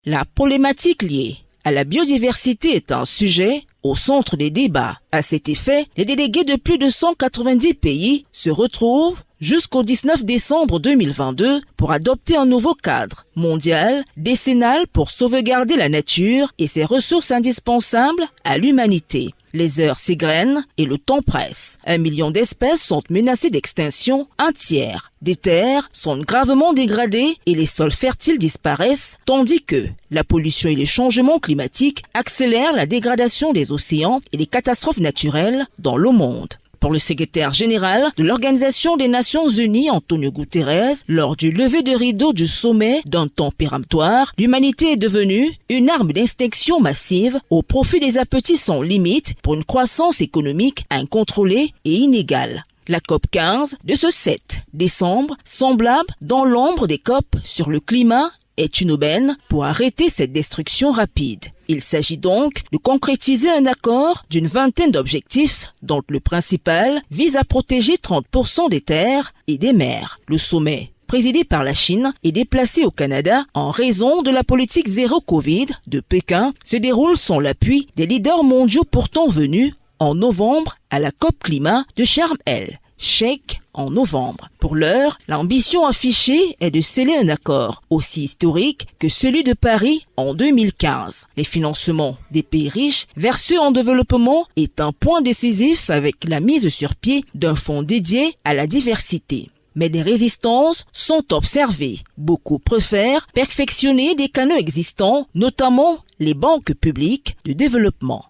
La problématique liée à la biodiversité est un sujet au centre des débats. À cet effet, les délégués de plus de 190 pays se retrouvent jusqu'au 19 décembre 2022 pour adopter un nouveau cadre mondial décennal pour sauvegarder la nature et ses ressources indispensables à l'humanité. Les heures s'égrènent et le temps presse. 1 million d'espèces sont menacées d'extinction, un tiers des terres sont gravement dégradées et les sols fertiles disparaissent, tandis que la pollution et les changements climatiques accélèrent la dégradation des océans et les catastrophes naturelles dans le monde. Pour le secrétaire général de l'Organisation des Nations Unies, Antonio Guterres, lors du lever de rideau du sommet d'un temps péremptoire, l'humanité est devenue une arme d'extinction massive au profit des appétits sans limite pour une croissance économique incontrôlée et inégale. La COP 15 de ce 7 décembre, semblable dans l'ombre des COP sur le climat, est une aubaine pour arrêter cette destruction rapide. Il s'agit donc de concrétiser un accord d'une vingtaine d'objectifs dont le principal vise à protéger 30% des terres et des mers. Le sommet, présidé par la Chine et déplacé au Canada en raison de la politique zéro Covid de Pékin, se déroule sans l'appui des leaders mondiaux pourtant venus en novembre à la COP Climat de Sharm el-Sheikh en novembre. Pour l'heure, l'ambition affichée est de sceller un accord aussi historique que celui de Paris en 2015. Les financements des pays riches vers ceux en développement est un point décisif avec la mise sur pied d'un fonds dédié à la diversité. Mais les résistances sont observées. Beaucoup préfèrent perfectionner des canaux existants, notamment les banques publiques de développement.